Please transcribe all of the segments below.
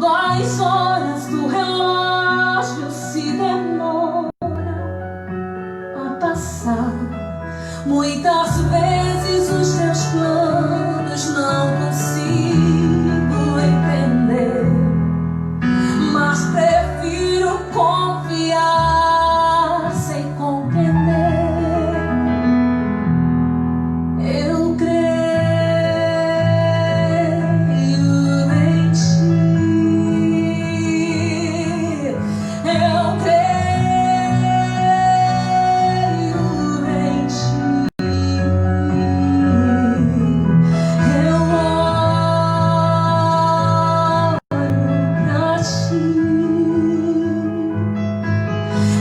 as horas do relógio se demora a passar. Muitas vezes os teus planos não consigo entender, mas prefiro confiar sem compreender. Eu creio em ti. Eu creio em ti. Eu olho pra ti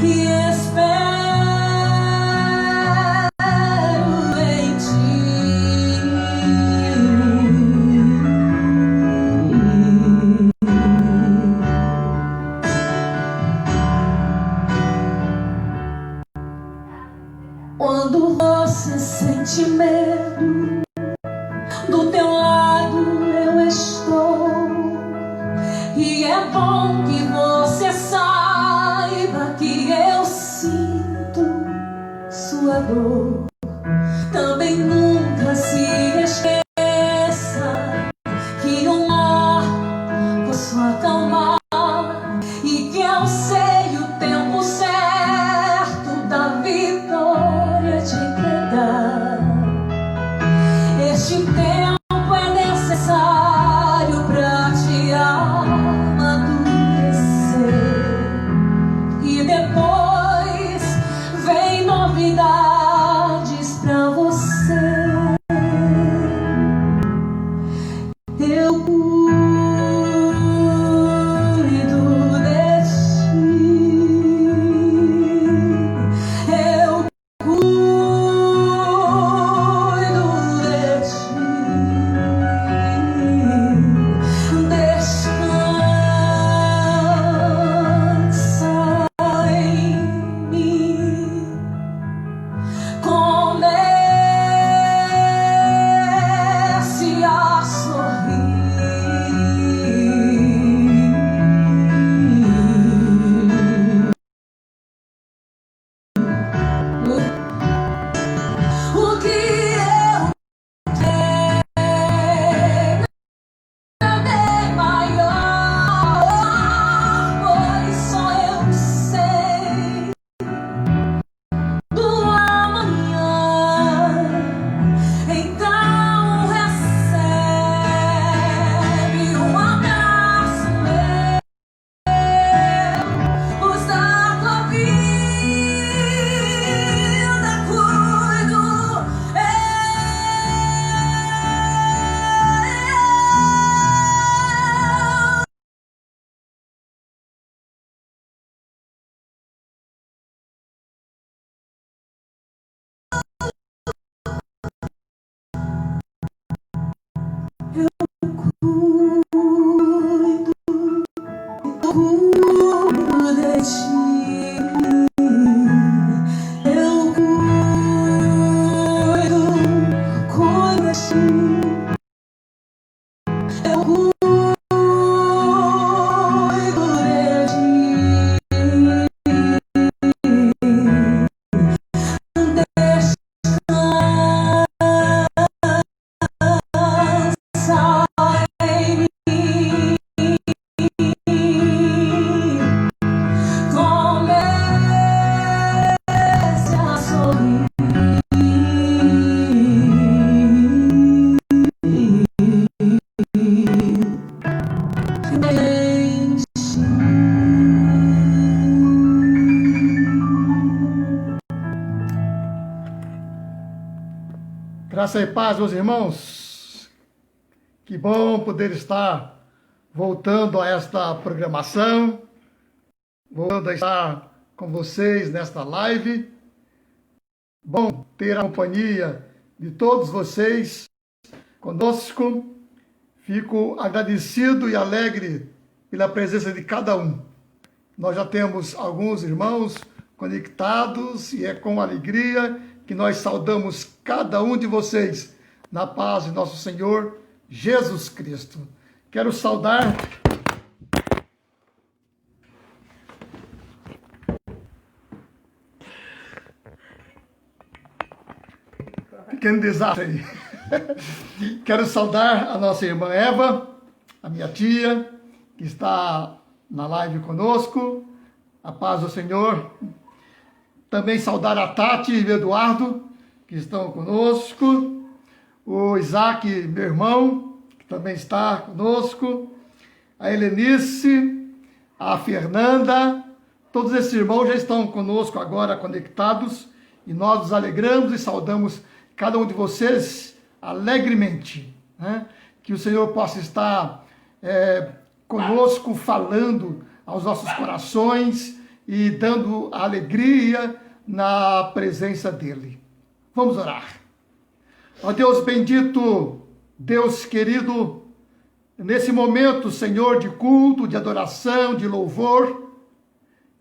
e espero em ti. Quando você sente medo, do teu lado eu estou. E é bom que você saiba que eu sinto sua dor. Também nunca se esqueça que um mar posso acalmar e que eu sei o tempo certo da vitória te entregar. Este tempo é necessário pra te amadurecer, e depois vem novidades pra você. Eu cuido de ti. Eu cuido de ti. Descansa em mim. Comece a sorrir. O que eu tenho é bem maior, pois só eu sei do amanhã. Então recebe um abraço meu, os da tua vida cuido cuido de ti. Eu cuido de ti. Eu cuido de ti. Descansa em mim. Comece a sorrir. Em ti. Graça e paz, meus irmãos. Que bom poder estar voltando a esta programação, voltando a estar com vocês nesta live. Bom ter a companhia de todos vocês conosco. Fico agradecido e alegre pela presença de cada um. Nós já temos alguns irmãos conectados e é com alegria que nós saudamos cada um de vocês na paz de nosso Senhor Jesus Cristo. Quero saudar pequeno desastre aí. Quero saudar a nossa irmã Eva, a minha tia, que está na live conosco. A paz do Senhor. Também saudar a Tati e o Eduardo, que estão conosco. O Isaac, meu irmão, que também está conosco. A Helenice, a Fernanda. Todos esses irmãos já estão conosco agora conectados. E nós nos alegramos e saudamos cada um de vocês alegremente, né? Que o Senhor possa estar conosco, falando aos nossos corações e dando alegria na presença dEle. Vamos orar. Ó Deus bendito, Deus querido, nesse momento, Senhor, de culto, de adoração, de louvor,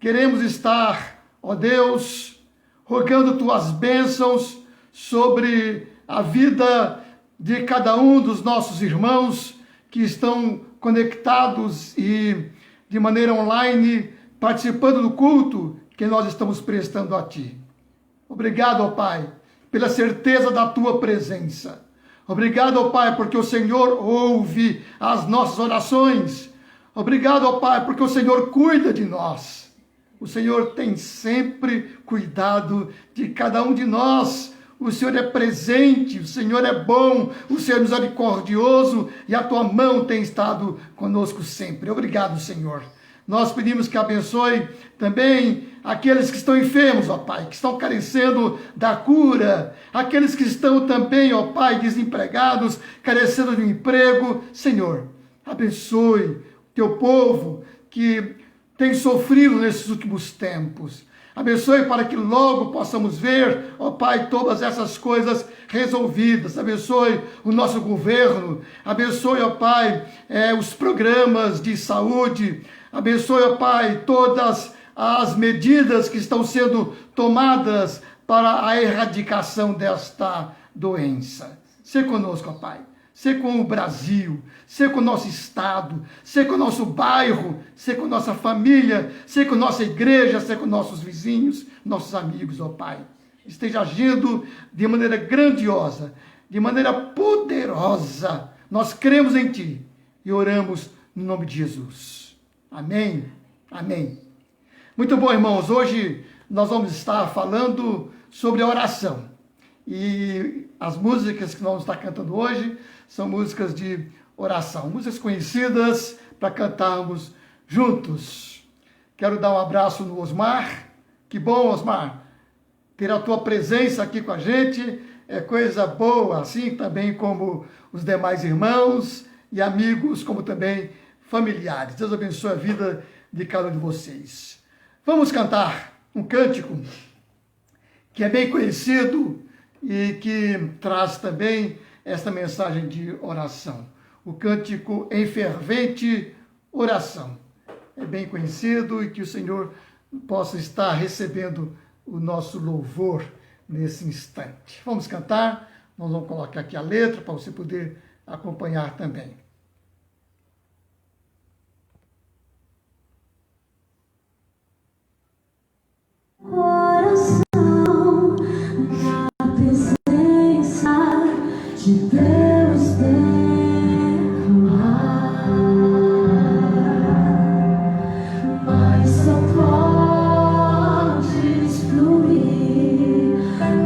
queremos estar, ó Deus, rogando Tuas bênçãos sobre a vida de cada um dos nossos irmãos que estão conectados e de maneira online, participando do culto que nós estamos prestando a Ti. Obrigado, ó Pai, pela certeza da Tua presença. Obrigado, ó Pai, porque o Senhor ouve as nossas orações. Obrigado, ó Pai, porque o Senhor cuida de nós. O Senhor tem sempre cuidado de cada um de nós. O Senhor é presente, o Senhor é bom, o Senhor é misericordioso e a Tua mão tem estado conosco sempre. Obrigado, Senhor. Nós pedimos que abençoe também aqueles que estão enfermos, ó Pai, que estão carecendo da cura, aqueles que estão também, ó Pai, desempregados, carecendo de um emprego. Senhor, abençoe o Teu povo que tem sofrido nesses últimos tempos. Abençoe para que logo possamos ver, ó Pai, todas essas coisas resolvidas. Abençoe o nosso governo. Abençoe, ó Pai, os programas de saúde. Abençoe, ó Pai, todas as medidas que estão sendo tomadas para a erradicação desta doença. Sê conosco, ó Pai. Sê com o Brasil, sê com o nosso estado, sê com o nosso bairro, sê com nossa família, sê com nossa igreja, sê com nossos vizinhos, nossos amigos, ó Pai. Esteja agindo de maneira grandiosa, de maneira poderosa. Nós cremos em Ti e oramos no nome de Jesus. Amém. Amém. Muito bom, irmãos. Hoje nós vamos estar falando sobre a oração. E as músicas que nós vamos estar cantando hoje são músicas de oração, músicas conhecidas para cantarmos juntos. Quero dar um abraço no Osmar. Que bom, Osmar, ter a tua presença aqui com a gente. É coisa boa, assim também como os demais irmãos e amigos, como também familiares. Deus abençoe a vida de cada um de vocês. Vamos cantar um cântico que é bem conhecido e que traz também esta mensagem de oração. O cântico Em Fervente Oração. É bem conhecido e que o Senhor possa estar recebendo o nosso louvor nesse instante. Vamos cantar, nós vamos colocar aqui a letra para você poder acompanhar também. Oração na presença de Deus derramar, mas só podes fluir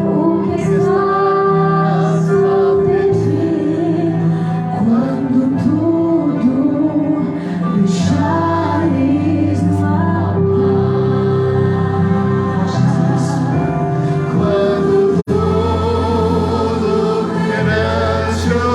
o que estás a pedir quando tudo deixares no amar. Quando tudo perante o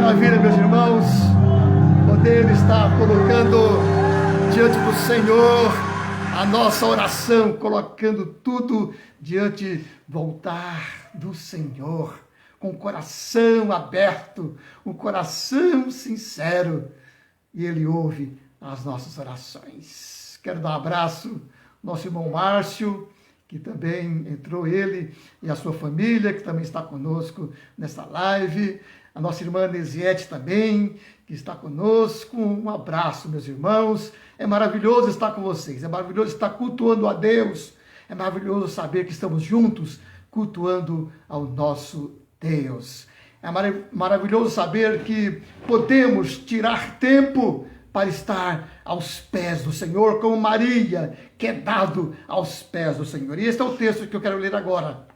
maravilha, meus irmãos, poder estar colocando diante do Senhor a nossa oração, colocando tudo diante do altar do Senhor, com o coração aberto, um coração sincero, e Ele ouve as nossas orações. Quero dar um abraço ao nosso irmão Márcio, que também entrou, ele e a sua família, que também está conosco nessa live. A nossa irmã Nesiete também, que está conosco. Um abraço, meus irmãos. É maravilhoso estar com vocês. É maravilhoso estar cultuando a Deus. É maravilhoso saber que estamos juntos cultuando ao nosso Deus. É maravilhoso saber que podemos tirar tempo para estar aos pés do Senhor, como Maria, que é dado aos pés do Senhor. E este é o texto que eu quero ler agora.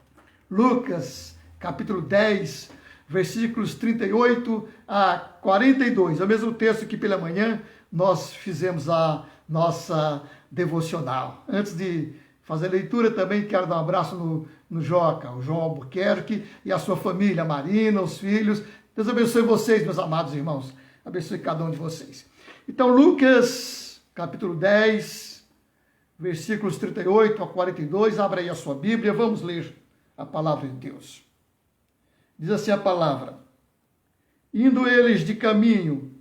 Lucas, capítulo 10, versículos 38 a 42. É o mesmo texto que pela manhã nós fizemos a nossa devocional. Antes de fazer a leitura, também quero dar um abraço no Joca, o João Albuquerque e a sua família, a Marina, os filhos. Deus abençoe vocês, meus amados irmãos. Abençoe cada um de vocês. Então, Lucas, capítulo 10, versículos 38 a 42, abra aí a sua Bíblia, vamos ler a palavra de Deus. Diz assim a palavra: indo eles de caminho,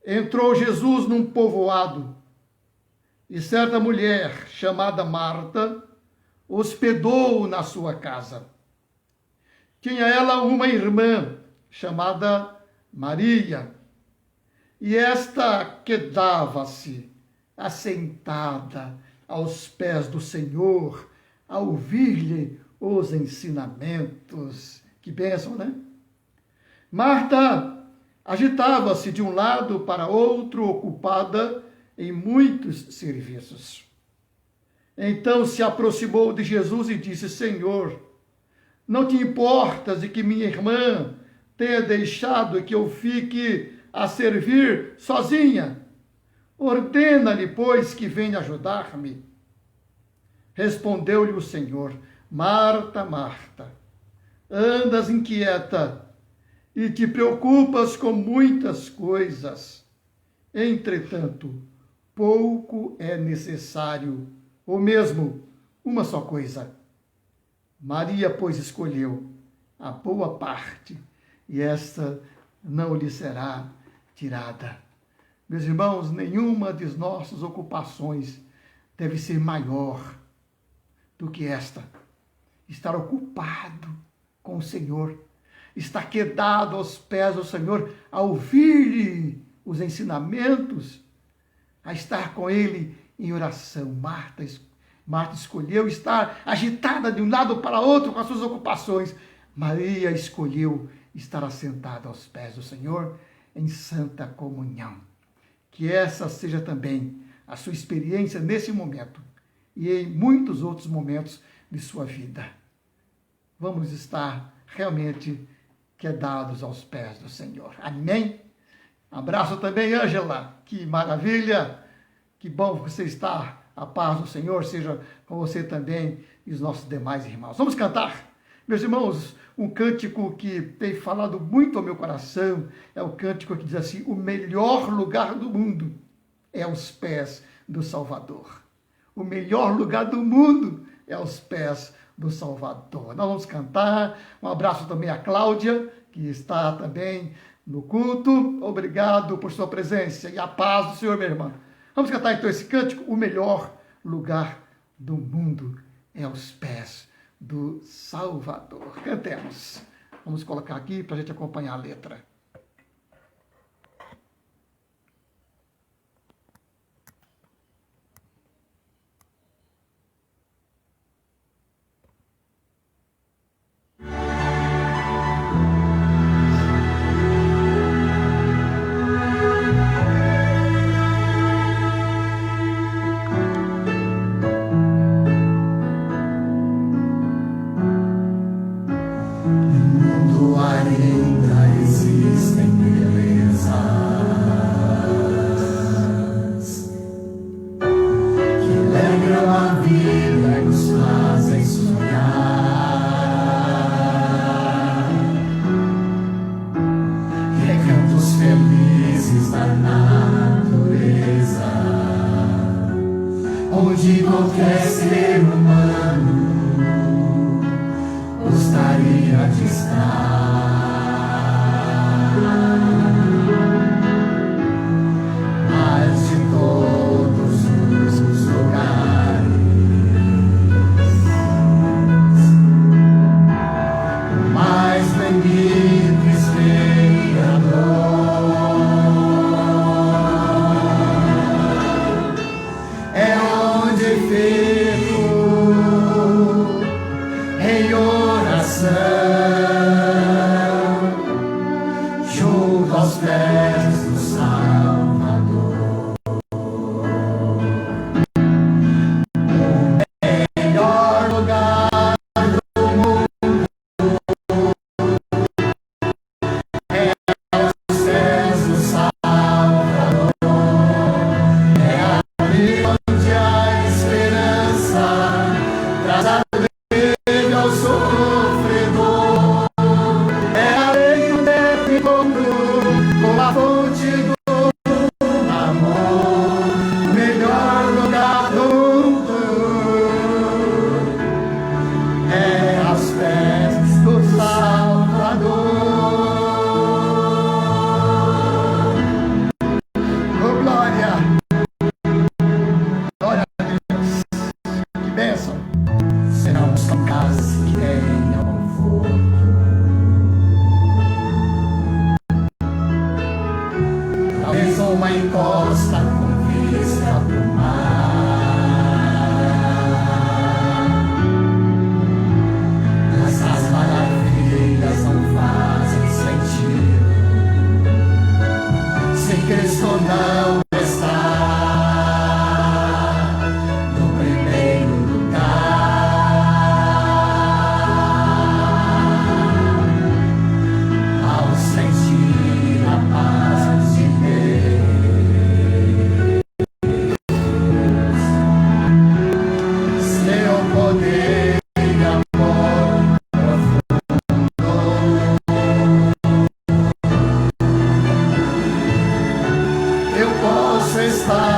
entrou Jesus num povoado, e certa mulher, chamada Marta, hospedou-o na sua casa. Tinha ela uma irmã, chamada Maria, e esta quedava-se assentada aos pés do Senhor, a ouvir-lhe os ensinamentos. Que bênção, né? Marta agitava-se de um lado para outro, ocupada em muitos serviços. Então se aproximou de Jesus e disse: Senhor, não te importas de que minha irmã tenha deixado que eu fique a servir sozinha? Ordena-lhe, pois, que venha ajudar-me. Respondeu-lhe o Senhor: Marta, Marta, andas inquieta e te preocupas com muitas coisas. Entretanto, pouco é necessário, ou mesmo uma só coisa. Maria, pois, escolheu a boa parte, e esta não lhe será tirada. Meus irmãos, nenhuma de nossas ocupações deve ser maior do que esta. Estar ocupado com o Senhor, estar quedado aos pés do Senhor, a ouvir-lhe os ensinamentos, a estar com Ele em oração. Marta escolheu estar agitada de um lado para outro com as suas ocupações. Maria escolheu estar assentada aos pés do Senhor em santa comunhão. Que essa seja também a sua experiência nesse momento e em muitos outros momentos de sua vida. Vamos estar realmente quedados aos pés do Senhor. Amém? Abraço também, Ângela. Que maravilha! Que bom você estar. A paz do Senhor seja com você também e os nossos demais irmãos. Vamos cantar. Meus irmãos, um cântico que tem falado muito ao meu coração é o cântico que diz assim: o melhor lugar do mundo é aos pés do Salvador. O melhor lugar do mundo é aos pés do Salvador. Nós vamos cantar. Um abraço também à Cláudia, que está também no culto. Obrigado por sua presença e a paz do Senhor, minha irmã. Vamos cantar então esse cântico: o melhor lugar do mundo é aos pés do Salvador. Cantemos. Vamos colocar aqui para a gente acompanhar a letra. grande mas de todos os lugares, mais bendito Criador, é onde fico em oração, junto aos pés do Salvador. Melhor lugar do mundo é aos pés do Salvador. É ali onde a esperança traz alívio ao sofredor. É ali onde eu encontro com a fonte do amor, o melhor lugar do mundo é aos pés do Salvador. Oh, glória! Glória a Deus! Que bênção! Serão são casas que tenham conforto, talvez uma encosta com vista pro mar, mas as maravilhas não fazem sentido se Cristo não está no primeiro lugar. Ao sentir a paz de Deus, seu poder e amor profundo, eu posso estar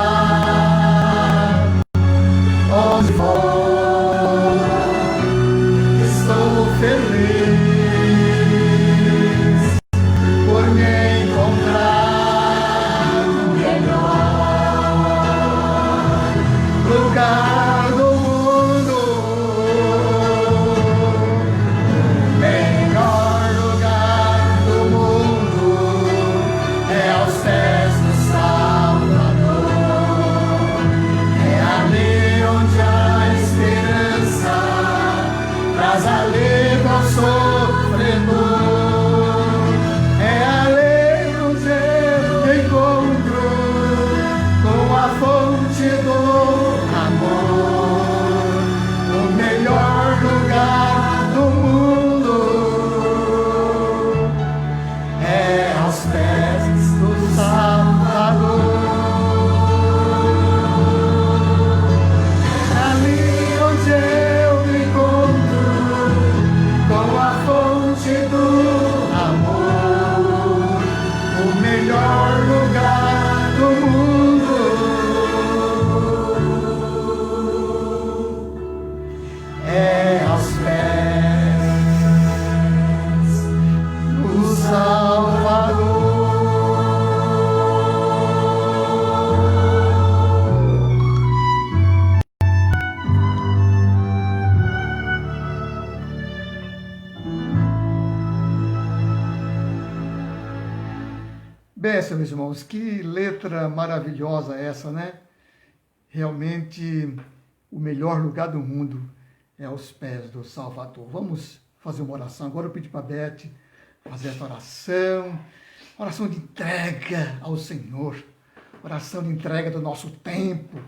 onde for. Estou feliz por me encontrar no melhor lugar do mundo. O melhor lugar do mundo é aos pés do Salvador. É ali onde a esperança traz alívio ao sofredor. É ali onde eu encontro com a fonte do amor, o melhor lugar do mundo é aos pés do Salvador. Ali onde eu me encontro com a fonte do amor, o melhor lugar do mundo é aos pés do Salvador. Bênção, meus irmãos, que letra maravilhosa essa, né? Realmente, o melhor lugar do mundo é aos pés do Salvador. Vamos fazer uma oração. Agora eu pedi para a Beth fazer essa oração de entrega ao Senhor, oração de entrega do nosso tempo,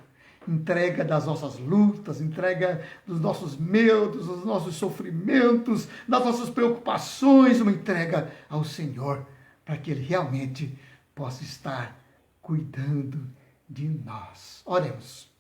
entrega das nossas lutas, entrega dos nossos medos, dos nossos sofrimentos, das nossas preocupações, uma entrega ao Senhor, para que Ele realmente possa estar cuidando de nós. Oremos.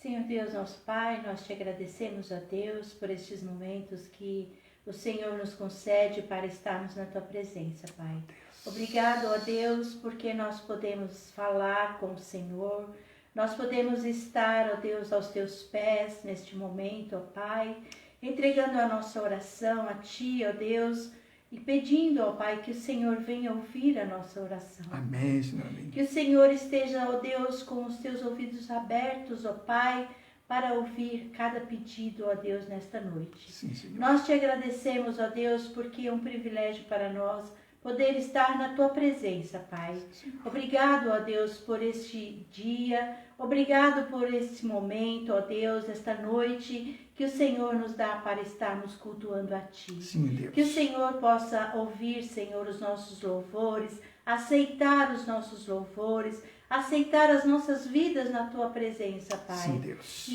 Senhor Deus, nosso Pai, nós te agradecemos, a Deus, por estes momentos que o Senhor nos concede para estarmos na Tua presença, Pai. Obrigado, ó Deus, porque nós podemos falar com o Senhor, nós podemos estar, ó Deus, aos Teus pés neste momento, ó Pai, entregando a nossa oração a Ti, ó Deus, e pedindo, ó Pai, que o Senhor venha ouvir a nossa oração. Amém, Senhor. Amém. Que o Senhor esteja, ó Deus, com os Teus ouvidos abertos, ó Pai, para ouvir cada pedido, ó Deus, nesta noite. Sim, Senhor. Nós Te agradecemos, ó Deus, porque é um privilégio para nós poder estar na Tua presença, Pai. Obrigado, ó Deus, por este dia, obrigado por este momento, ó Deus, esta noite que o Senhor nos dá para estarmos cultuando a Ti. Sim, Deus. Que o Senhor possa ouvir, Senhor, os nossos louvores, aceitar os nossos louvores, aceitar as nossas vidas na Tua presença, Pai. Sim, Deus.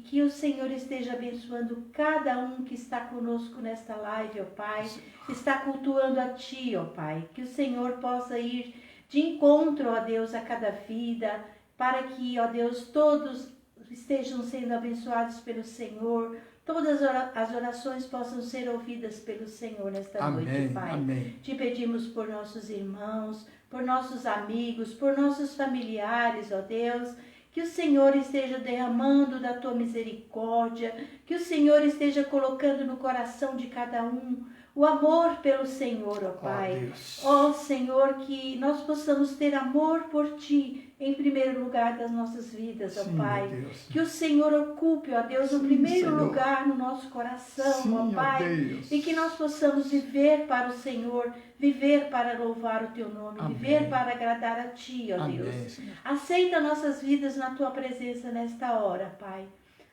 Que o Senhor esteja abençoando cada um que está conosco nesta live, ó Pai. Está cultuando a Ti, ó Pai. Que o Senhor possa ir de encontro, ó Deus, a cada vida, para que, ó Deus, todos estejam sendo abençoados pelo Senhor. Todas as orações possam ser ouvidas pelo Senhor nesta noite, Pai. Amém. Te pedimos por nossos irmãos, por nossos amigos, por nossos familiares, ó Deus, que o Senhor esteja derramando da Tua misericórdia, que o Senhor esteja colocando no coração de cada um o amor pelo Senhor, ó Pai. Ó Senhor, que nós possamos ter amor por Ti em primeiro lugar das nossas vidas, ó Pai. Que o Senhor ocupe, ó Deus, o primeiro lugar no nosso coração, ó Pai. E que nós possamos viver para o Senhor, viver para louvar o Teu nome, viver para agradar a Ti, ó Deus. Aceita nossas vidas na Tua presença nesta hora, Pai.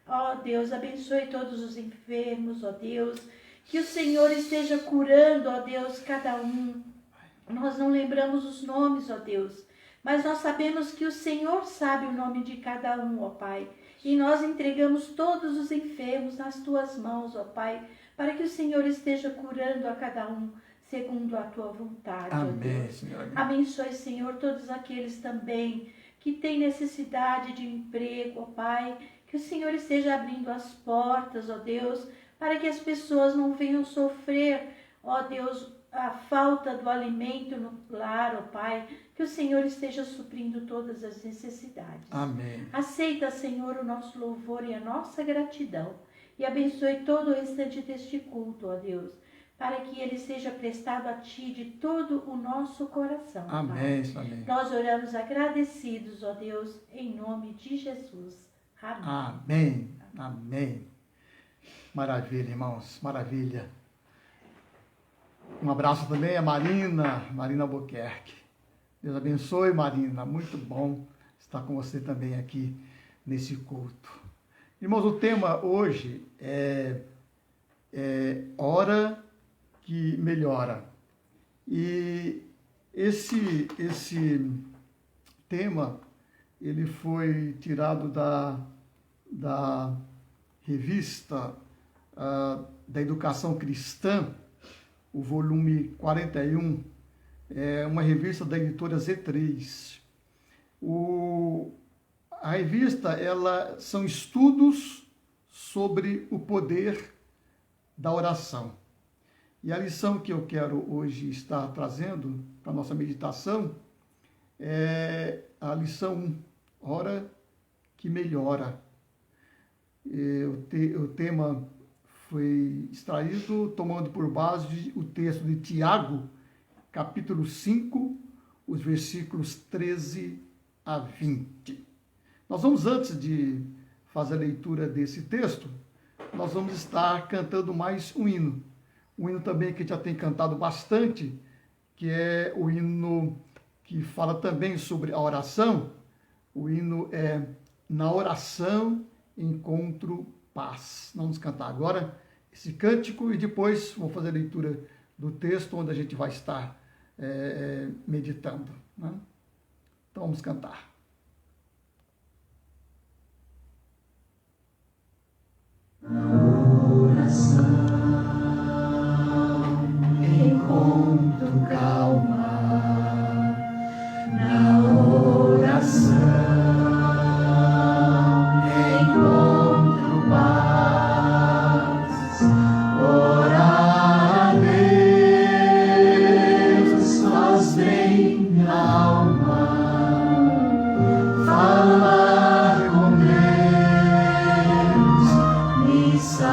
Ó Deus, abençoe todos os enfermos, ó Deus. Que o Senhor esteja curando, ó Deus, cada um. Nós não lembramos os nomes, ó Deus, mas nós sabemos que o Senhor sabe o nome de cada um, ó Pai. E nós entregamos todos os enfermos nas Tuas mãos, ó Pai, para que o Senhor esteja curando a cada um, segundo a Tua vontade, ó Deus. Senhor. Abençoe, Senhor, todos aqueles também que têm necessidade de emprego, ó Pai. Que o Senhor esteja abrindo as portas, ó Deus, para que as pessoas não venham sofrer, ó Deus, a falta do alimento no lar, ó Pai. Que o Senhor esteja suprindo todas as necessidades. Amém. Aceita, Senhor, o nosso louvor e a nossa gratidão. E abençoe todo o restante deste culto, ó Deus, para que ele seja prestado a Ti de todo o nosso coração. Amém. Pai. Amém. Nós oramos agradecidos, ó Deus, em nome de Jesus. Amém. Amém. Amém. Maravilha, irmãos. Maravilha. Um abraço também a Marina Albuquerque. Deus abençoe, Marina. Muito bom estar com você também aqui nesse culto. Irmãos, o tema hoje é Hora que Melhora. E esse tema, ele foi tirado da revista da Educação Cristã, o volume 41, é uma revista da editora Z3. A revista, são estudos sobre o poder da oração. E a lição que eu quero hoje estar trazendo para a nossa meditação é a lição 1, Hora que Melhora. O tema foi extraído tomando por base o texto de Tiago, capítulo 5, os versículos 13 a 20. Nós vamos, antes de fazer a leitura desse texto, nós vamos estar cantando mais um hino. Um hino também que já tem cantado bastante, que é o hino que fala também sobre a oração. O hino é Na Oração Encontro Paz. Nós vamos cantar agora esse cântico e depois vamos fazer a leitura do texto onde a gente vai estar meditando, né? Então vamos cantar. Oração, encontro calma, na oração, encontro paz, orar a Deus faz bem minha alma, falar com Deus me salva.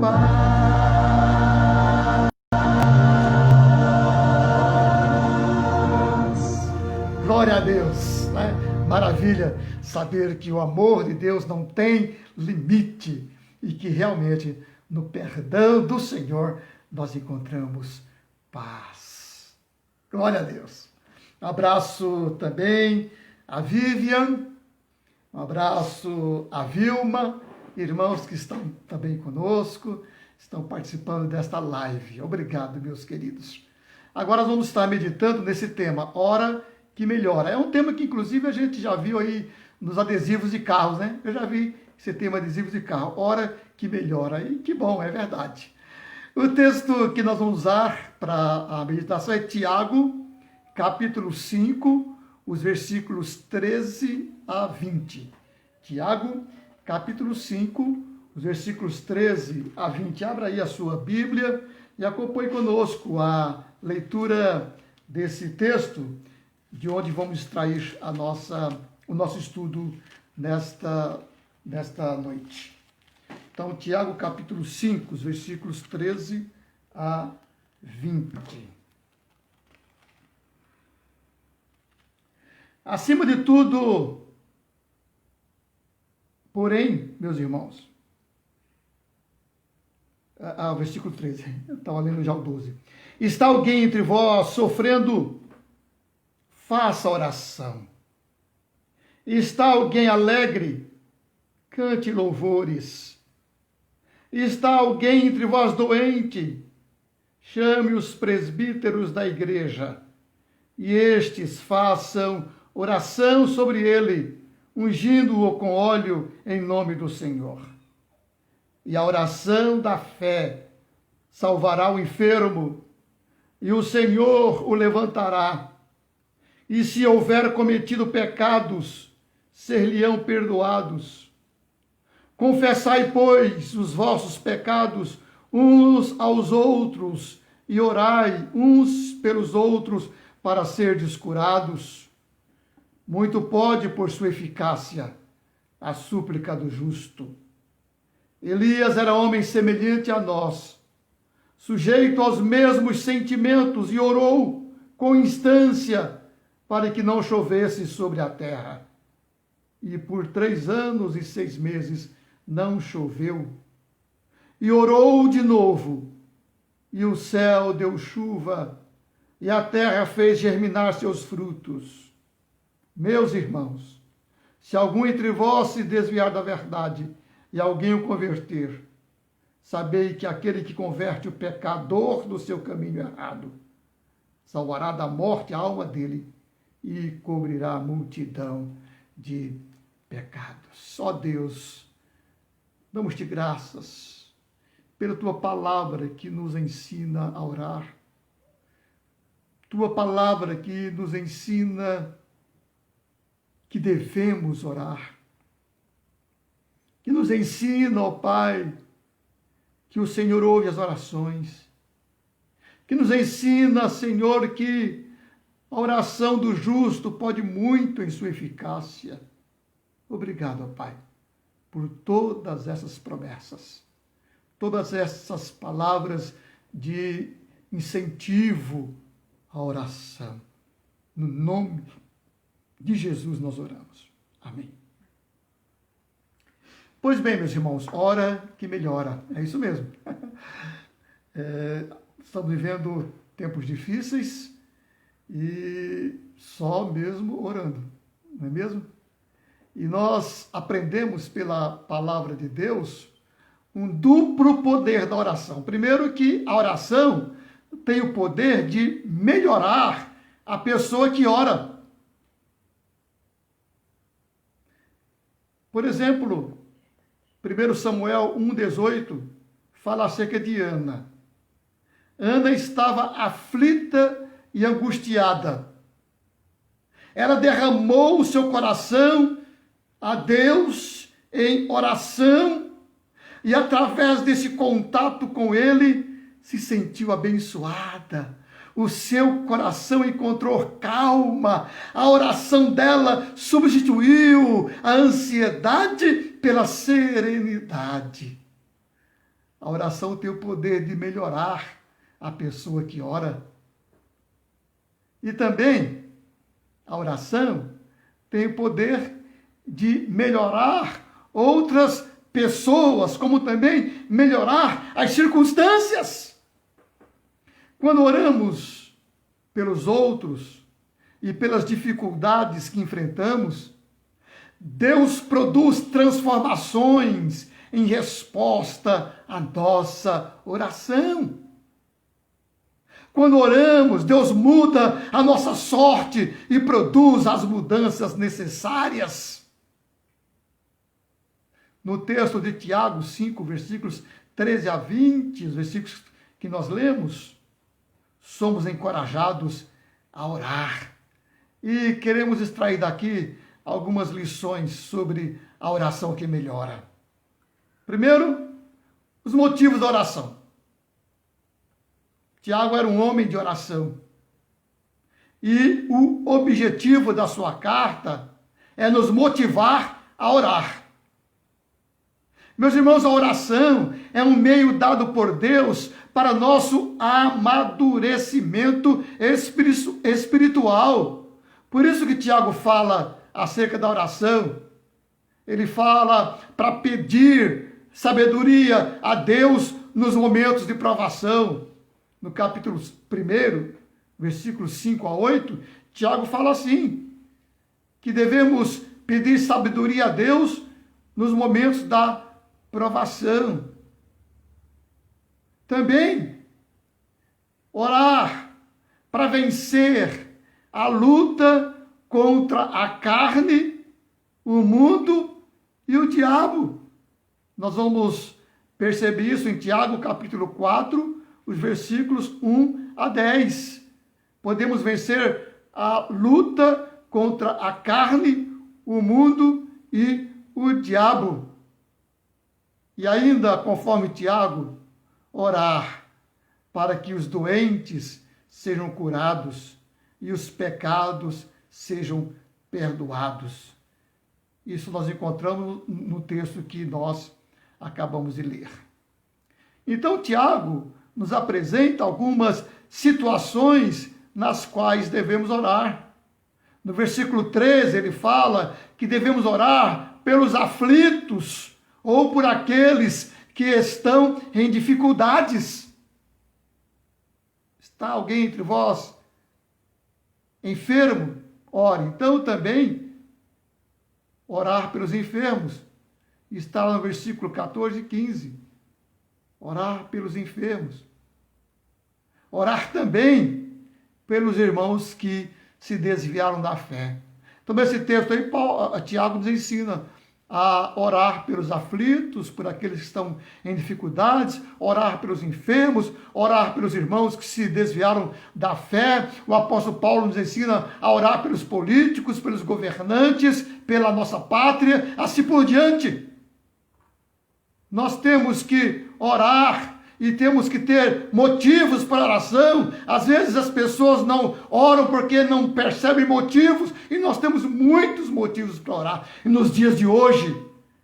paz. Glória a Deus, né? Maravilha saber que o amor de Deus não tem limite e que realmente no perdão do Senhor nós encontramos paz. Glória a Deus. Um abraço também a Vivian, um abraço a Vilma, irmãos que estão também conosco, estão participando desta live. Obrigado, meus queridos. Agora nós vamos estar meditando nesse tema, hora que melhora. É um tema que, inclusive, a gente já viu aí nos adesivos de carros, né? Eu já vi esse tema adesivos de carro, hora que melhora. E que bom, é verdade. O texto que nós vamos usar para a meditação é Tiago, capítulo 5, os versículos 13 a 20. Tiago, capítulo 5, os versículos 13 a 20. Abra aí a sua Bíblia e acompanhe conosco a leitura desse texto, de onde vamos extrair o nosso estudo nesta noite. Então, Tiago, capítulo 5, os versículos 13 a 20. Acima de tudo, porém, meus irmãos, o versículo 13, eu estava lendo já o 12. Está alguém entre vós sofrendo? Faça oração. Está alguém alegre? Cante louvores. Está alguém entre vós doente? Chame os presbíteros da igreja, e estes façam oração sobre ele, ungindo-o com óleo em nome do Senhor. E a oração da fé salvará o enfermo, e o Senhor o levantará. E se houver cometido pecados, ser-lhe-ão perdoados. Confessai, pois, os vossos pecados uns aos outros, e orai uns pelos outros para serdes curados. Muito pode, por sua eficácia, a súplica do justo. Elias era homem semelhante a nós, sujeito aos mesmos sentimentos, e orou com instância para que não chovesse sobre a terra. E por 3 anos e 6 meses não choveu. E orou de novo, e o céu deu chuva, e a terra fez germinar seus frutos. Meus irmãos, se algum entre vós se desviar da verdade e alguém o converter, sabei que aquele que converte o pecador do seu caminho errado salvará da morte a alma dele e cobrirá a multidão de pecados. Só Deus, damos-te graças pela tua palavra que nos ensina a orar, tua palavra que nos ensina que devemos orar, que nos ensina, ó Pai, que o Senhor ouve as orações, que nos ensina, Senhor, que a oração do justo pode muito em sua eficácia. Obrigado, ó Pai, por todas essas promessas, todas essas palavras de incentivo à oração. No nome de Jesus nós oramos. Amém. Pois bem, meus irmãos, hora que melhora. É isso mesmo. Estamos vivendo tempos difíceis e só mesmo orando, não é mesmo? E nós aprendemos pela palavra de Deus um duplo poder da oração. Primeiro, que a oração tem o poder de melhorar a pessoa que ora. Por exemplo, 1 Samuel 1,18 fala acerca de Ana. Ana estava aflita e angustiada. Ela derramou o seu coração a Deus em oração e, através desse contato com Ele, se sentiu abençoada. O seu coração encontrou calma. A oração dela substituiu a ansiedade pela serenidade. A oração tem o poder de melhorar a pessoa que ora. E também a oração tem o poder de melhorar outras pessoas, como também melhorar as circunstâncias. Quando oramos pelos outros e pelas dificuldades que enfrentamos, Deus produz transformações em resposta à nossa oração. Quando oramos, Deus muda a nossa sorte e produz as mudanças necessárias. No texto de Tiago 5, versículos 13 a 20, os versículos que nós lemos, somos encorajados a orar. E queremos extrair daqui algumas lições sobre a oração que melhora. Primeiro, os motivos da oração. Tiago era um homem de oração. E o objetivo da sua carta é nos motivar a orar. Meus irmãos, a oração é um meio dado por Deus para nosso amadurecimento espiritual. Por isso que Tiago fala acerca da oração. Ele fala para pedir sabedoria a Deus nos momentos de provação. No capítulo 1, versículos 5 a 8, Tiago fala assim, que devemos pedir sabedoria a Deus nos momentos da provação. Também, orar para vencer a luta contra a carne, o mundo e o diabo. Nós vamos perceber isso em Tiago, capítulo 4, os versículos 1 a 10. Podemos vencer a luta contra a carne, o mundo e o diabo. E ainda, conforme Tiago, orar para que os doentes sejam curados e os pecados sejam perdoados. Isso nós encontramos no texto que nós acabamos de ler. Então, Tiago nos apresenta algumas situações nas quais devemos orar. No versículo 13, ele fala que devemos orar pelos aflitos ou por aqueles que estão em dificuldades. Está alguém entre vós enfermo? Ore. Então também orar pelos enfermos. Está lá no versículo 14 e 15. Orar pelos enfermos. Orar também pelos irmãos que se desviaram da fé. Então, esse texto aí, Tiago nos ensina a orar pelos aflitos, por aqueles que estão em dificuldades, orar pelos enfermos, orar pelos irmãos que se desviaram da fé. O apóstolo Paulo nos ensina a orar pelos políticos, pelos governantes, pela nossa pátria, assim por diante. Nós temos que orar e temos que ter motivos para oração. Às vezes as pessoas não oram porque não percebem motivos, e nós temos muitos motivos para orar. E nos dias de hoje,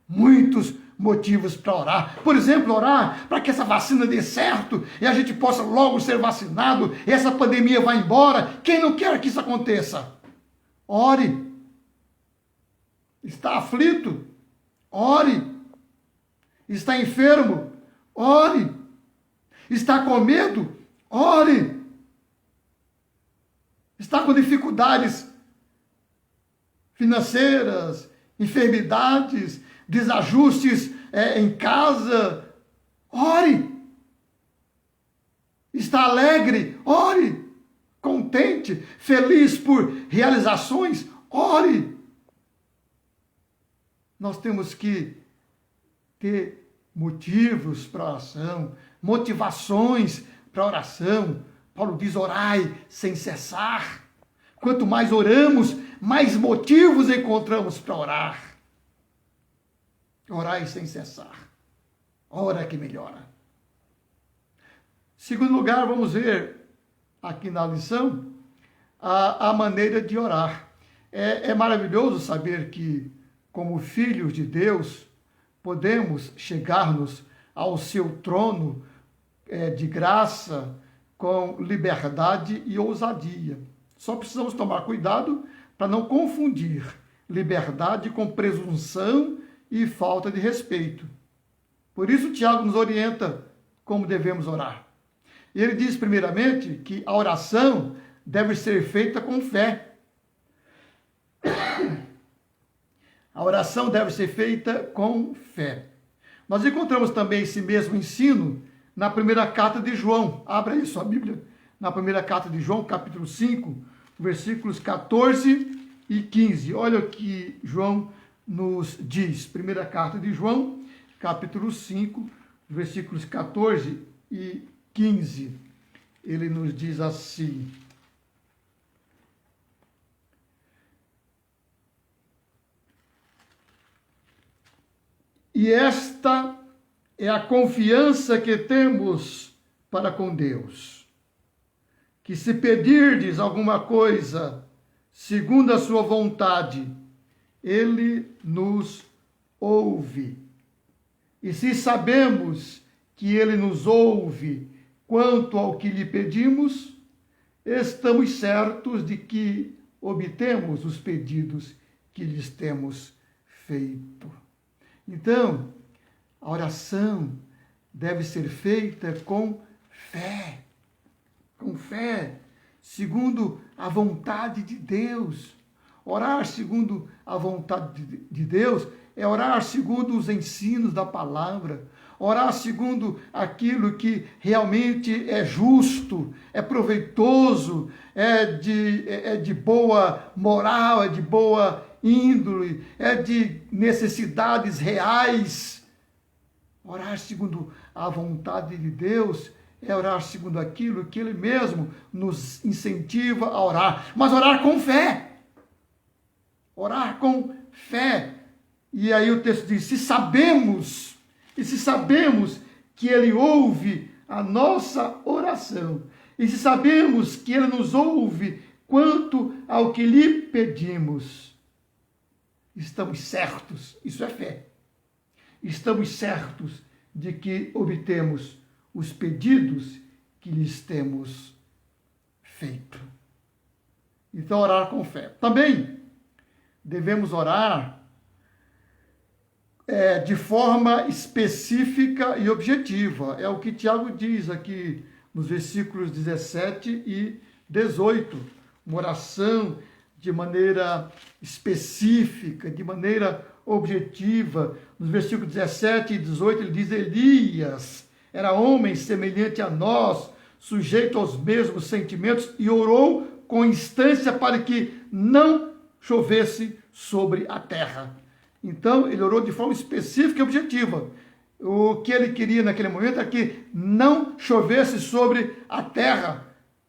muitos motivos para orar. Por exemplo, orar para que essa vacina dê certo e a gente possa logo ser vacinado e essa pandemia vá embora. Quem não quer que isso aconteça? Ore. Está aflito? Ore. Está enfermo? Ore. Está com medo? Ore. Está com dificuldades financeiras, enfermidades, desajustes em casa? Ore. Está alegre? Ore. Contente, feliz por realizações? Ore. Nós temos que ter motivos para oração, motivações para oração. Paulo diz: orai sem cessar. Quanto mais oramos, mais motivos encontramos para orar. Orai sem cessar. Ora que melhora. Segundo lugar, vamos ver aqui na lição a maneira de orar. É maravilhoso saber que, como filhos de Deus, podemos chegar-nos ao seu trono de graça com liberdade e ousadia. Só precisamos tomar cuidado para não confundir liberdade com presunção e falta de respeito. Por isso, Tiago nos orienta como devemos orar. Ele diz, primeiramente, que a oração deve ser feita com fé. A oração deve ser feita com fé. Nós encontramos também esse mesmo ensino na primeira carta de João. Abra aí sua Bíblia. Na primeira carta de João, capítulo 5, versículos 14 e 15. Olha o que João nos diz. Primeira carta de João, capítulo 5, versículos 14 e 15. Ele nos diz assim: e esta é a confiança que temos para com Deus, que se pedirdes alguma coisa segundo a sua vontade, Ele nos ouve. E se sabemos que Ele nos ouve quanto ao que lhe pedimos, estamos certos de que obtemos os pedidos que lhes temos feito. Então, a oração deve ser feita com fé, segundo a vontade de Deus. Orar segundo a vontade de Deus é orar segundo os ensinos da palavra, orar segundo aquilo que realmente é justo, é proveitoso, é de boa moral, é de boa índole, é de necessidades reais. Orar segundo a vontade de Deus é orar segundo aquilo que Ele mesmo nos incentiva a orar, mas orar com fé. Orar com fé. E aí o texto diz, se sabemos que Ele ouve a nossa oração, e se sabemos que Ele nos ouve quanto ao que lhe pedimos, estamos certos, isso é fé, estamos certos de que obtemos os pedidos que lhes temos feito. Então, orar com fé. Também devemos orar de forma específica e objetiva. É o que Tiago diz aqui nos versículos 17 e 18. Uma oração de maneira específica, de maneira objetiva. Nos versículos 17 e 18 ele diz, Elias era homem semelhante a nós, sujeito aos mesmos sentimentos, e orou com instância para que não chovesse sobre a terra. Então, ele orou de forma específica e objetiva. O que ele queria naquele momento é que não chovesse sobre a terra,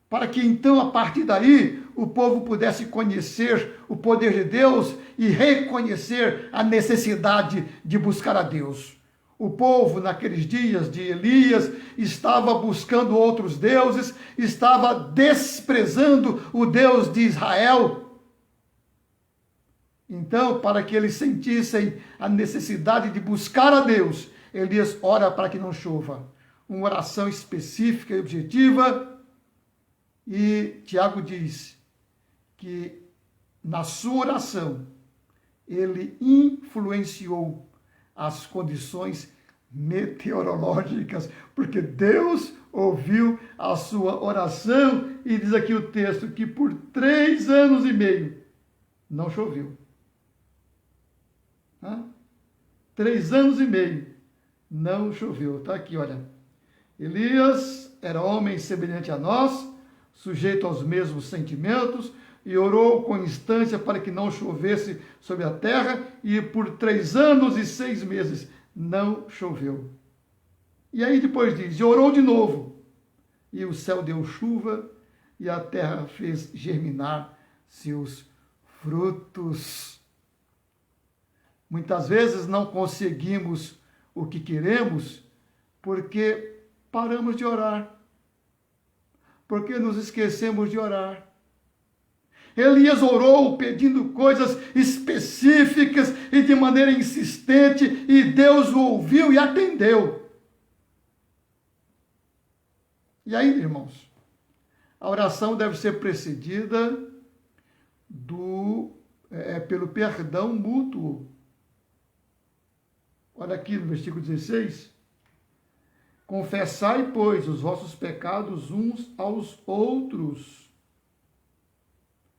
para que então, a partir daí, o povo pudesse conhecer o poder de Deus e reconhecer a necessidade de buscar a Deus. O povo, naqueles dias de Elias, estava buscando outros deuses, estava desprezando o Deus de Israel. Então, para que eles sentissem a necessidade de buscar a Deus, Elias ora para que não chova. Uma oração específica e objetiva. E Tiago diz que na sua oração ele influenciou as condições meteorológicas, porque Deus ouviu a sua oração, e diz aqui o texto que por 3 anos e meio não choveu. 3 anos e meio não choveu. Está aqui, olha. Elias era homem semelhante a nós, sujeito aos mesmos sentimentos, e orou com instância para que não chovesse sobre a terra, e por 3 anos e 6 meses não choveu. E aí depois diz, e orou de novo, e o céu deu chuva, e a terra fez germinar seus frutos. Muitas vezes não conseguimos o que queremos, porque paramos de orar, porque nos esquecemos de orar. Elias orou pedindo coisas específicas e de maneira insistente, e Deus o ouviu e atendeu. E ainda, irmãos, a oração deve ser precedida pelo perdão mútuo. Olha aqui no versículo 16. Confessai, pois, os vossos pecados uns aos outros.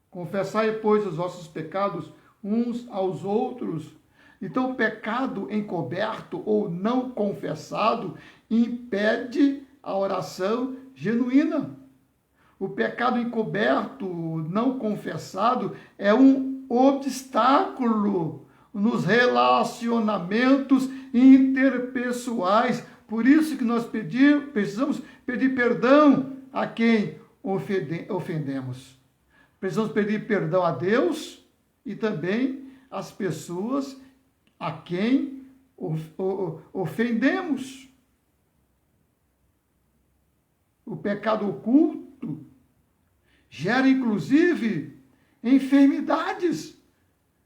Confessai, pois, os vossos pecados uns aos outros. Então, o pecado encoberto ou não confessado impede a oração genuína. O pecado encoberto, não confessado, é um obstáculo nos relacionamentos interpessoais. Por isso que nós precisamos pedir perdão a quem ofendemos. Precisamos pedir perdão a Deus e também às pessoas a quem ofendemos. O pecado oculto gera, inclusive, enfermidades.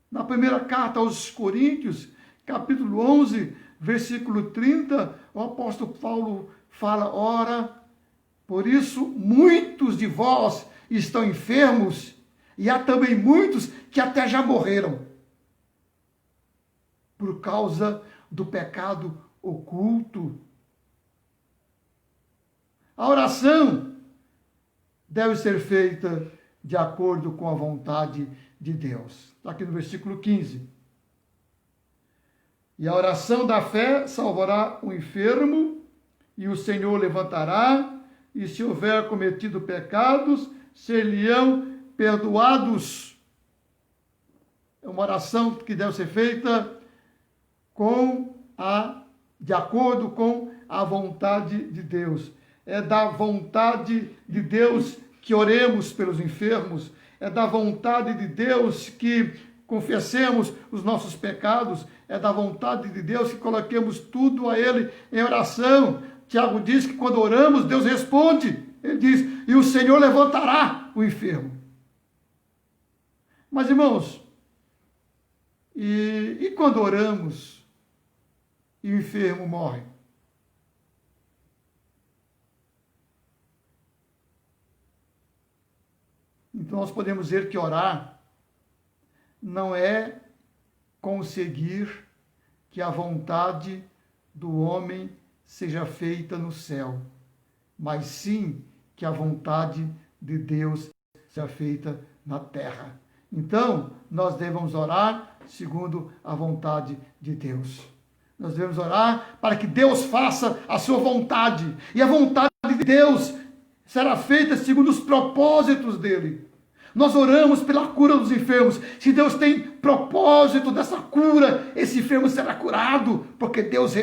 Na primeira carta aos Coríntios, capítulo 11, versículo 30, o apóstolo Paulo fala: ora, por isso muitos de vós estão enfermos, e há também muitos que até já morreram, por causa do pecado oculto. A oração deve ser feita de acordo com a vontade de Deus. Está aqui no versículo 15. E a oração da fé salvará o enfermo, e o Senhor levantará, e se houver cometido pecados, ser-lhe-ão perdoados. É uma oração que deve ser feita de acordo com a vontade de Deus. É da vontade de Deus que oremos pelos enfermos. É da vontade de Deus que confessemos os nossos pecados. É da vontade de Deus que coloquemos tudo a Ele em oração. Tiago diz que quando oramos, Deus responde. Ele diz: e o Senhor levantará o enfermo. Mas, irmãos, e quando oramos e o enfermo morre? Então, nós podemos dizer que orar não é conseguir que a vontade do homem seja feita no céu, mas sim que a vontade de Deus seja feita na terra. Então, nós devemos orar segundo a vontade de Deus. Nós devemos orar para que Deus faça a sua vontade. E a vontade de Deus será feita segundo os propósitos dele. Nós oramos pela cura dos enfermos. Se Deus tem propósito dessa cura, esse enfermo será curado, porque Deus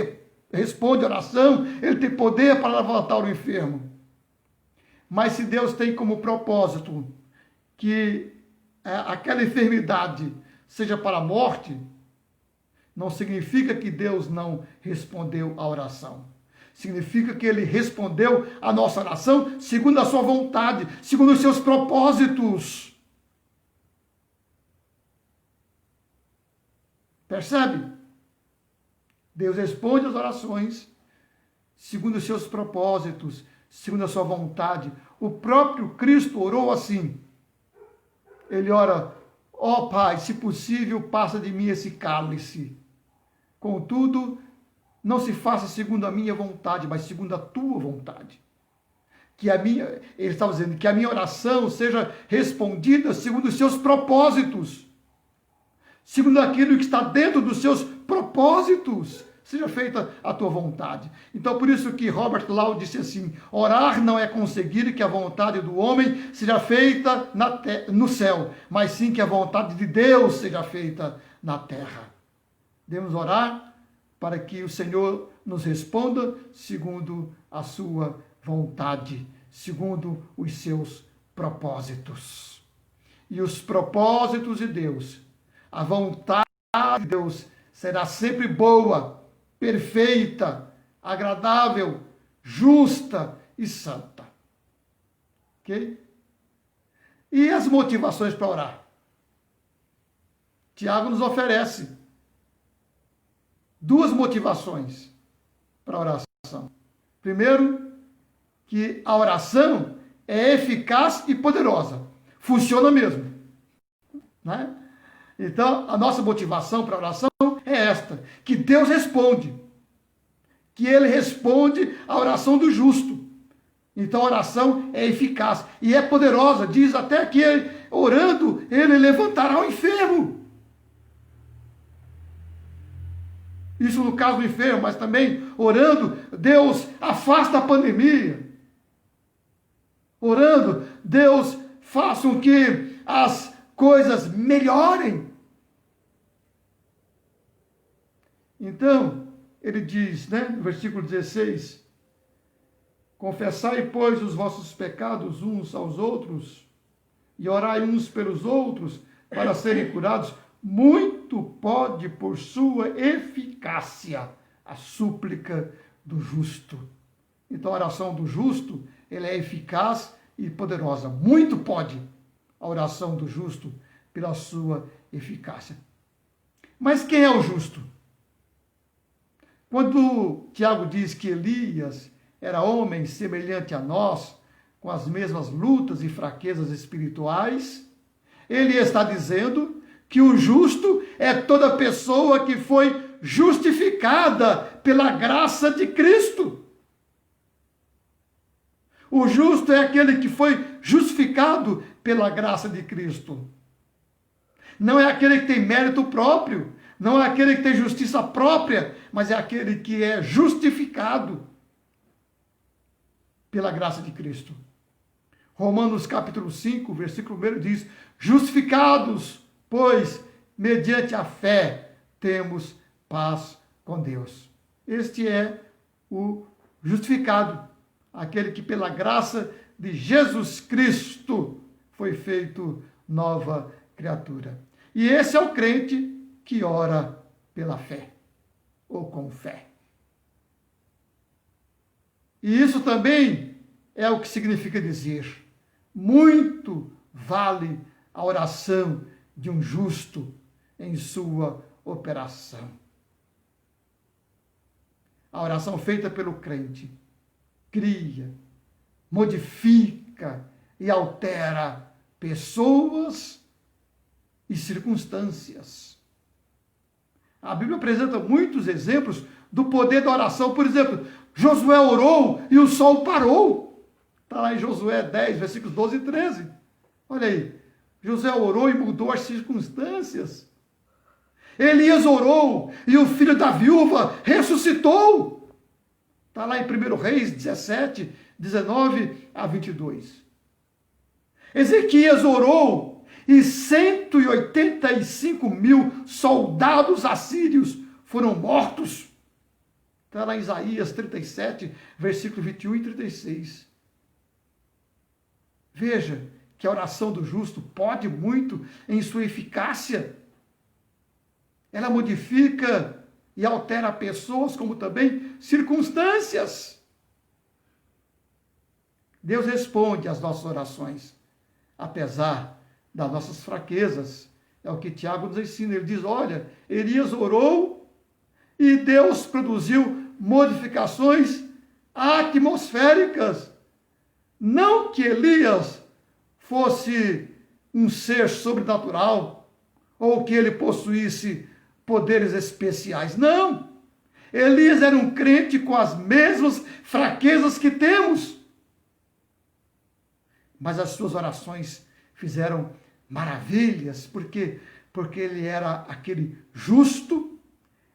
responde a oração, Ele tem poder para levantar o enfermo. Mas se Deus tem como propósito que aquela enfermidade seja para a morte, não significa que Deus não respondeu à oração. Significa que Ele respondeu à nossa oração segundo a sua vontade, segundo os seus propósitos. Percebe? Deus responde às orações segundo os seus propósitos, segundo a sua vontade. O próprio Cristo orou assim. Ele ora: ó Pai, se possível, passa de mim esse cálice. Contudo, não se faça segundo a minha vontade, mas segundo a tua vontade. Ele estava dizendo que a minha oração seja respondida segundo os seus propósitos, segundo aquilo que está dentro dos seus propósitos, seja feita a tua vontade. Então, por isso que Robert Law disse assim: orar não é conseguir que a vontade do homem seja feita no céu, mas sim que a vontade de Deus seja feita na terra. Devemos orar para que o Senhor nos responda segundo a sua vontade, segundo os seus propósitos. E os propósitos de Deus, a vontade de Deus será sempre boa, perfeita, agradável, justa e santa. Ok? E as motivações para orar? Tiago nos oferece duas motivações para a oração. Primeiro, que a oração é eficaz e poderosa. Funciona mesmo. Né? Então, a nossa motivação para a oração é esta, que Deus responde. Que Ele responde à oração do justo. Então, a oração é eficaz e é poderosa. Diz até que orando, Ele levantará o enfermo. Isso no caso do enfermo, mas também orando, Deus afasta a pandemia. Orando, Deus faz com que as coisas melhorem. Então, ele diz, né, no versículo 16, confessai, pois, os vossos pecados uns aos outros, e orai uns pelos outros, para serem curados. Muito pode, por sua eficácia, a súplica do justo. Então, a oração do justo, ela é eficaz e poderosa. Muito pode a oração do justo pela sua eficácia. Mas quem é o justo? Quando Tiago diz que Elias era homem semelhante a nós, com as mesmas lutas e fraquezas espirituais, ele está dizendo que o justo é toda pessoa que foi justificada pela graça de Cristo. O justo é aquele que foi justificado pela graça de Cristo. Não é aquele que tem mérito próprio, não é aquele que tem justiça própria, mas é aquele que é justificado pela graça de Cristo. Romanos capítulo 5, versículo 1 diz: justificados, pois, mediante a fé, temos paz com Deus. Este é o justificado, aquele que pela graça de Jesus Cristo foi feito nova criatura. E esse é o crente que ora pela fé, ou com fé. E isso também é o que significa dizer: muito vale a oração de um justo em sua operação. A oração feita pelo crente cria, modifica e altera pessoas e circunstâncias. A Bíblia apresenta muitos exemplos do poder da oração. Por exemplo, Josué orou e o sol parou. Está lá em Josué 10, versículos 12 e 13. Olha aí. Josué orou e mudou as circunstâncias. Elias orou e o filho da viúva ressuscitou. Está lá em 1 Reis 17, 19 a 22. Ezequias orou e 185 mil soldados assírios foram mortos. Está lá em Isaías 37, versículo 21 e 36. Veja que a oração do justo pode muito em sua eficácia. Ela modifica e altera pessoas, como também circunstâncias. Deus responde às nossas orações, apesar das nossas fraquezas. É o que Tiago nos ensina. Ele diz, olha, Elias orou e Deus produziu modificações atmosféricas. Não que Elias fosse um ser sobrenatural ou que ele possuísse poderes especiais. Não! Elias era um crente com as mesmas fraquezas que temos. Mas as suas orações fizeram maravilhas, porque ele era aquele justo,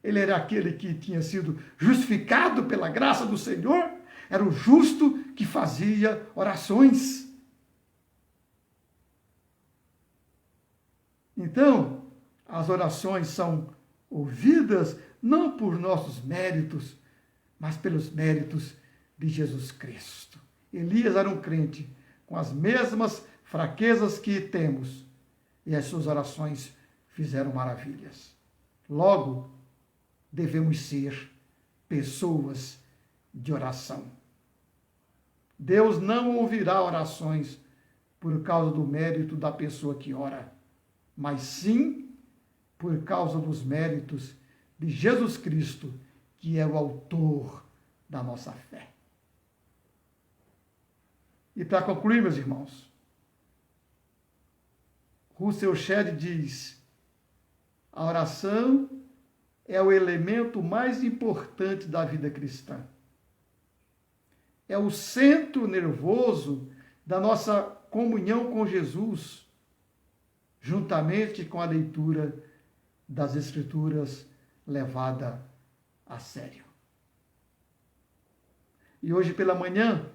ele era aquele que tinha sido justificado pela graça do Senhor, era o justo que fazia orações. Então, as orações são ouvidas não por nossos méritos, mas pelos méritos de Jesus Cristo. Elias era um crente com as mesmas fraquezas que temos, e as suas orações fizeram maravilhas. Logo, devemos ser pessoas de oração. Deus não ouvirá orações por causa do mérito da pessoa que ora, mas sim por causa dos méritos de Jesus Cristo, que é o autor da nossa fé. E para concluir, meus irmãos, Russell Shedd diz: a oração é o elemento mais importante da vida cristã. É o centro nervoso da nossa comunhão com Jesus, juntamente com a leitura das Escrituras levada a sério. E hoje pela manhã,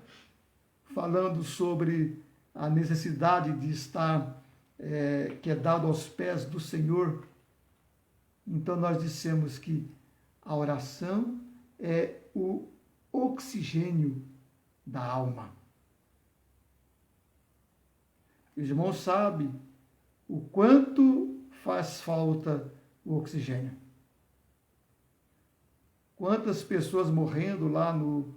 falando sobre a necessidade de estar quedado aos pés do Senhor, então nós dissemos que a oração é o oxigênio da alma. Os irmãos sabem o quanto faz falta o oxigênio. Quantas pessoas morrendo lá no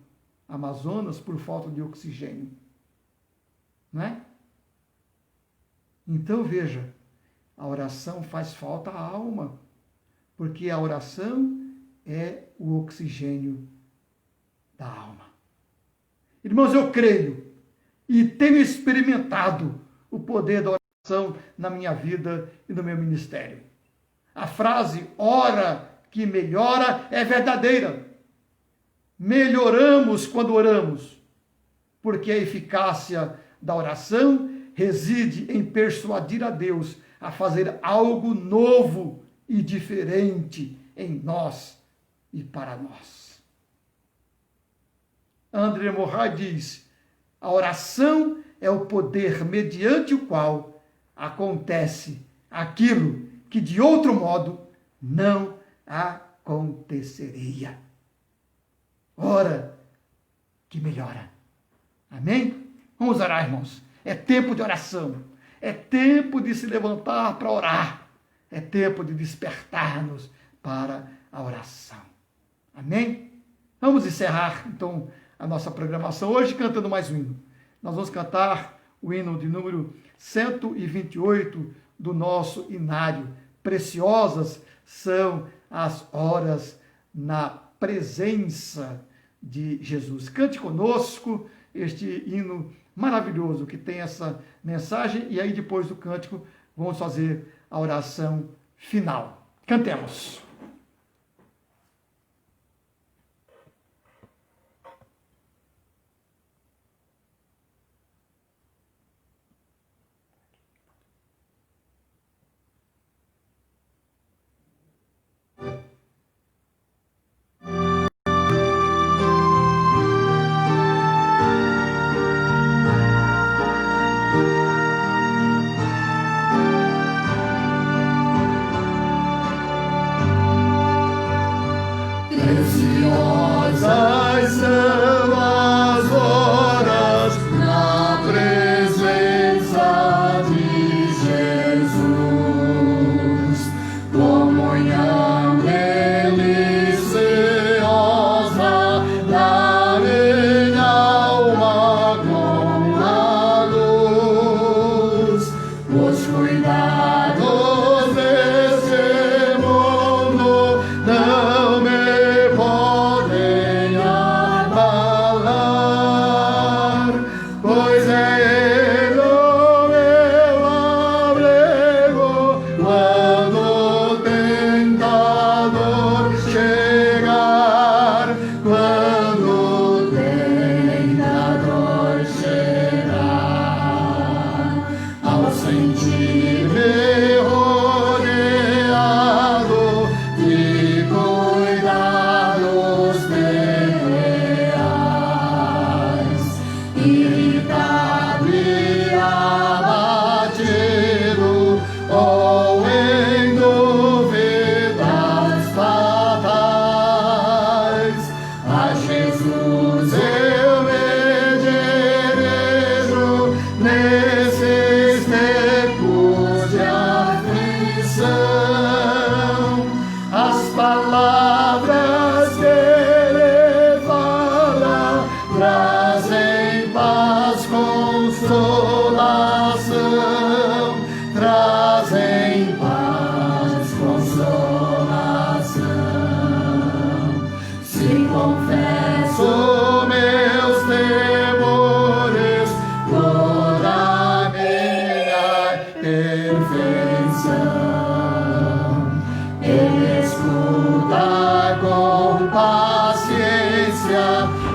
Amazonas por falta de oxigênio, não é? Então veja, a oração faz falta à alma, porque a oração é o oxigênio da alma. Irmãos, eu creio e tenho experimentado o poder da oração na minha vida e no meu ministério. A frase ora que melhora é verdadeira. Melhoramos quando oramos, porque a eficácia da oração reside em persuadir a Deus a fazer algo novo e diferente em nós e para nós. André Morray diz: a oração é o poder mediante o qual acontece aquilo que de outro modo não aconteceria. Ora que melhora. Amém? Vamos orar, irmãos. É tempo de oração. É tempo de se levantar para orar. É tempo de despertar-nos para a oração. Amém? Vamos encerrar, então, a nossa programação hoje cantando mais um hino. Nós vamos cantar o hino de número 128 do nosso inário. Preciosas são as horas na presença de Jesus. Cante conosco este hino maravilhoso que tem essa mensagem, e aí depois do cântico vamos fazer a oração final. Cantemos.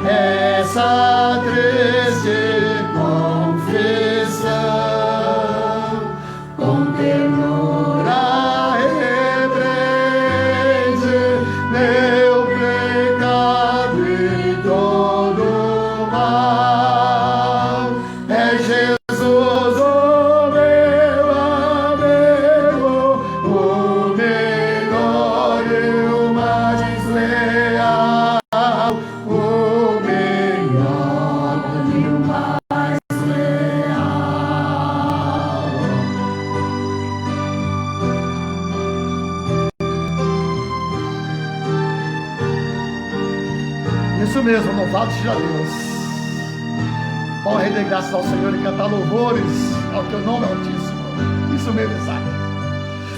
essa triste confissão, com ternura repreende meu pecado e todo o mal. É Jesus o meu amigo, o melhor e o mais leal, o melhor e o mais leal. Isso mesmo, louvado seja Deus. Vamos render graças ao Senhor e cantar louvores ao teu nome altíssimo. Isso mesmo, Isaac.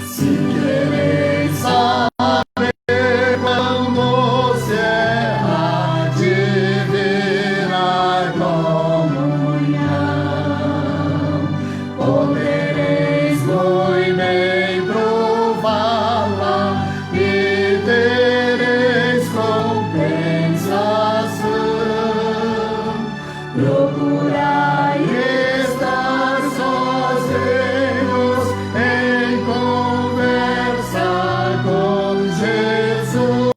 Se quereis saber quando se erra divina comunhão, podereis muito bem prová-la e tereis compensação. Procurai estar sozinhos em conversa com Jesus.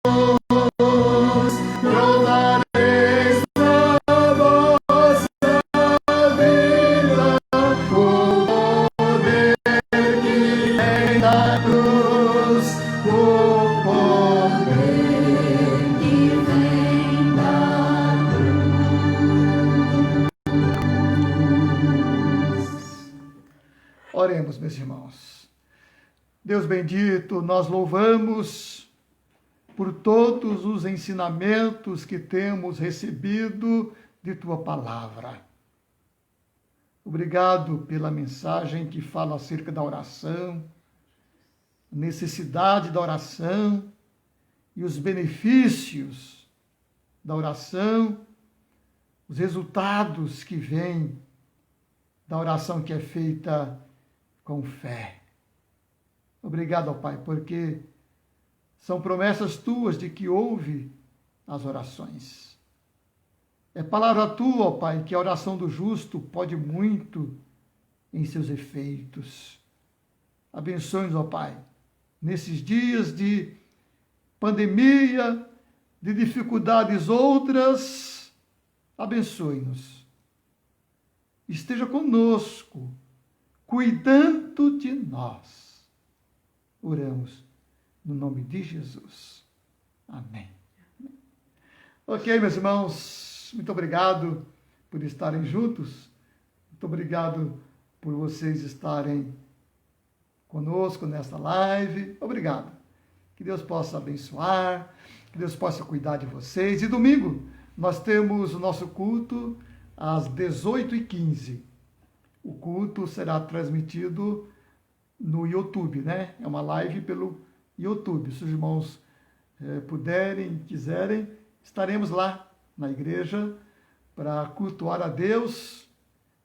Provareis na vossa vida o poder que vem da cruz, o poder que vem da Oremos, meus irmãos. Deus bendito, nós louvamos por todos os ensinamentos que temos recebido de Tua Palavra. Obrigado pela mensagem que fala acerca da oração, necessidade da oração e os benefícios da oração, os resultados que vêm da oração que é feita com fé. Obrigado, ó Pai, porque são promessas Tuas de que ouve as orações. É palavra Tua, ó Pai, que a oração do justo pode muito em seus efeitos. Abençoe-nos, ó Pai, nesses dias de pandemia, de dificuldades outras, abençoe-nos. Esteja conosco, cuidando de nós. Oramos no nome de Jesus. Amém. Ok, meus irmãos, muito obrigado por estarem juntos. Muito obrigado por vocês estarem conosco nesta live. Obrigado. Que Deus possa abençoar, que Deus possa cuidar de vocês. E domingo nós temos o nosso culto às 18h15. O culto será transmitido no YouTube, né? É uma live pelo YouTube. Se os irmãos puderem, quiserem, estaremos lá na igreja para cultuar a Deus.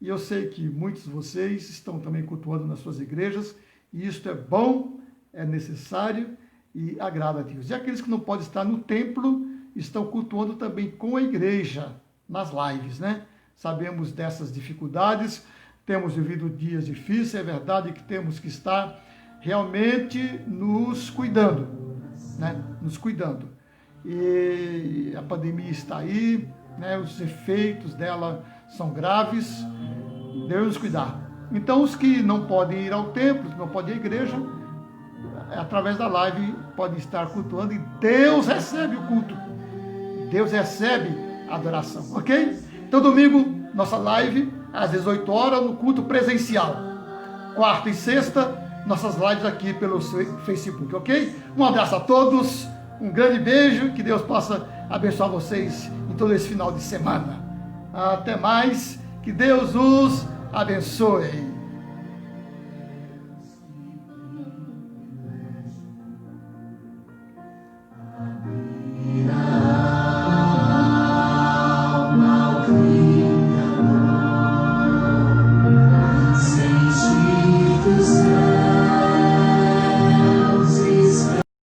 E eu sei que muitos de vocês estão também cultuando nas suas igrejas. E isto é bom, é necessário e agrada a Deus. E aqueles que não podem estar no templo estão cultuando também com a igreja nas lives, né? Sabemos dessas dificuldades. Temos vivido dias difíceis, é verdade que temos que estar realmente nos cuidando, né? Nos cuidando. E a pandemia está aí, né? Os efeitos dela são graves, devemos nos cuidar. Então, os que não podem ir ao templo, que não podem ir à igreja, através da live podem estar cultuando e Deus recebe o culto. Deus recebe a adoração, ok? Então, domingo, nossa live às 18 horas no culto presencial. Quarta e sexta, nossas lives aqui pelo Facebook, ok? Um abraço a todos, um grande beijo, que Deus possa abençoar vocês em todo esse final de semana. Até mais, que Deus os abençoe.